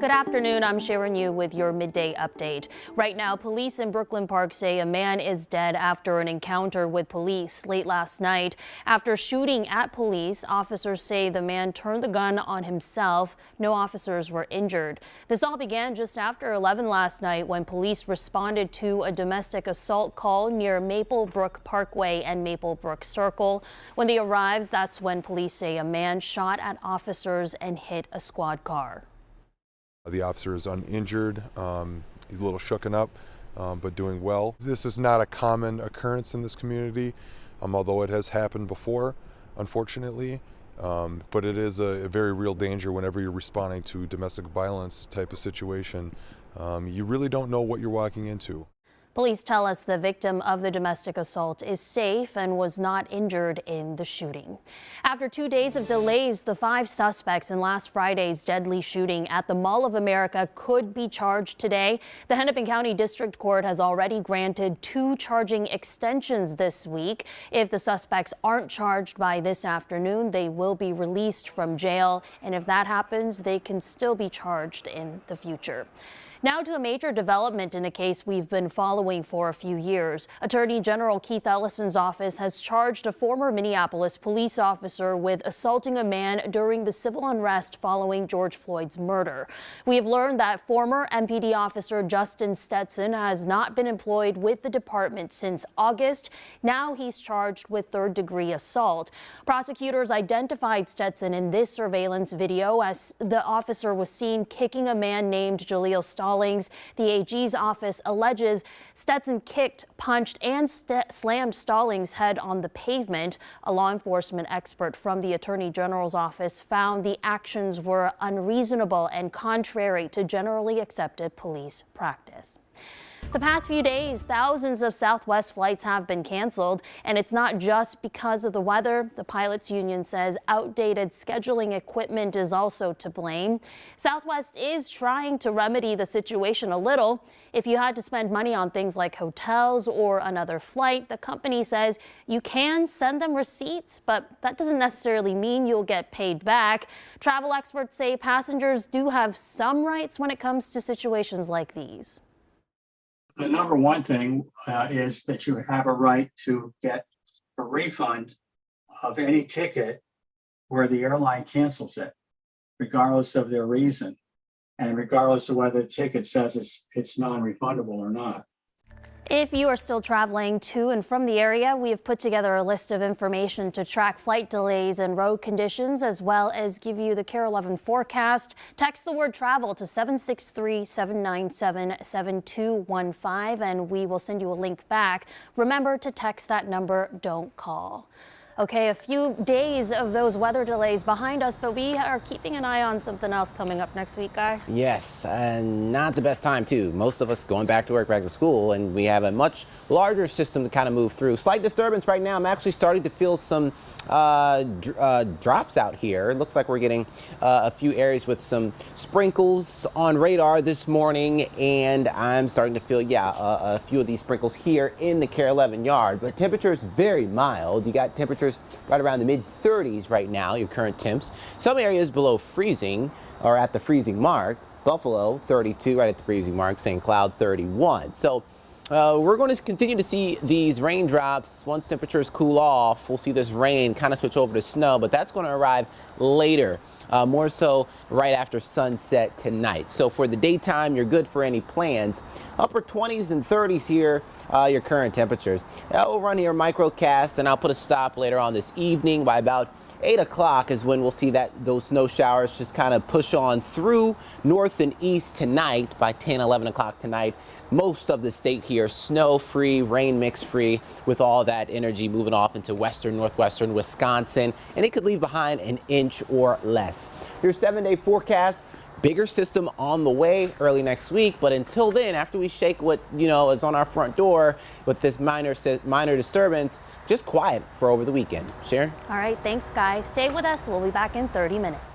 Good afternoon, I'm Sharon Yu with your midday update. Right now, police in Brooklyn Park say a man is dead after an encounter with police late last night. After shooting at police, officers say the man turned the gun on himself. No officers were injured. This all began just after 11 last night when police responded to a domestic assault call near Maplebrook Parkway and Maplebrook Circle. When they arrived, that's when police say a man shot at officers and hit a squad car. The officer is uninjured. He's a little shooken up, but doing well. This is not a common occurrence in this community, although it has happened before, unfortunately. But it is a very real danger whenever you're responding to domestic violence type of situation. You really don't know what you're walking into. Police tell us the victim of the domestic assault is safe and was not injured in the shooting. After 2 days of delays, the 5 suspects in last Friday's deadly shooting at the Mall of America could be charged today. The Hennepin County District Court has already granted 2 charging extensions this week. If the suspects aren't charged by this afternoon, they will be released from jail. And if that happens, they can still be charged in the future. Now to a major development in a case we've been following for a few years. Attorney General Keith Ellison's office has charged a former Minneapolis police officer with assaulting a man during the civil unrest following George Floyd's murder. We have learned that former MPD officer Justin Stetson has not been employed with the department since August. Now he's charged with third-degree assault. Prosecutors identified Stetson in this surveillance video as the officer was seen kicking a man named Jaleel Stallings. The AG's office alleges Stetson kicked, punched, and slammed Stallings' head on the pavement. A law enforcement expert from the Attorney General's office found the actions were unreasonable and contrary to generally accepted police practice. The past few days, thousands of Southwest flights have been canceled, and it's not just because of the weather. The pilots union says outdated scheduling equipment is also to blame. Southwest is trying to remedy the situation a little. If you had to spend money on things like hotels or another flight, the company says you can send them receipts, but that doesn't necessarily mean you'll get paid back. Travel experts say passengers do have some rights when it comes to situations like these. The number one thing is that you have a right to get a refund of any ticket where the airline cancels it, regardless of their reason, and regardless of whether the ticket says it's non-refundable or not. If you are still traveling to and from the area, we have put together a list of information to track flight delays and road conditions, as well as give you the KARE 11 forecast. Text the word travel to 763-797-7215, and we will send you a link back. Remember to text that number, don't call. Okay, a few days of those weather delays behind us, but we are keeping an eye on something else coming up next week, Guy. Yes, and not the best time, too. Most of us going back to work, back to school, and we have a much larger system to kind of move through. Slight disturbance right now. I'm actually starting to feel some drops out here. It looks like we're getting a few areas with some sprinkles on radar this morning, and I'm starting to feel, a few of these sprinkles here in the KARE 11 yard. But temperatures very mild. You got temperatures right around the mid-30s right now, your current temps. Some areas below freezing or at the freezing mark. Buffalo 32 right at the freezing mark, St. Cloud 31. So we're going to continue to see these raindrops. Once temperatures cool off, we'll see this rain kind of switch over to snow, but that's going to arrive later, more so right after sunset tonight. So for the daytime, you're good for any plans. Upper 20s and 30s here, your current temperatures. We'll run here microcast, and I'll put a stop later on this evening. By about 8 o'clock is when we'll see those snow showers just kind of push on through north and east tonight. By 10, 11 o'clock tonight, most of the state here snow-free, rain mix-free, with all that energy moving off into western, northwestern Wisconsin, and it could leave behind an inch or less. Your 7-day forecast. Bigger system on the way early next week, but until then, after we shake what is on our front door with this minor disturbance, just quiet for over the weekend. Sharon? All right, thanks, Guy. Stay with us. We'll be back in 30 minutes.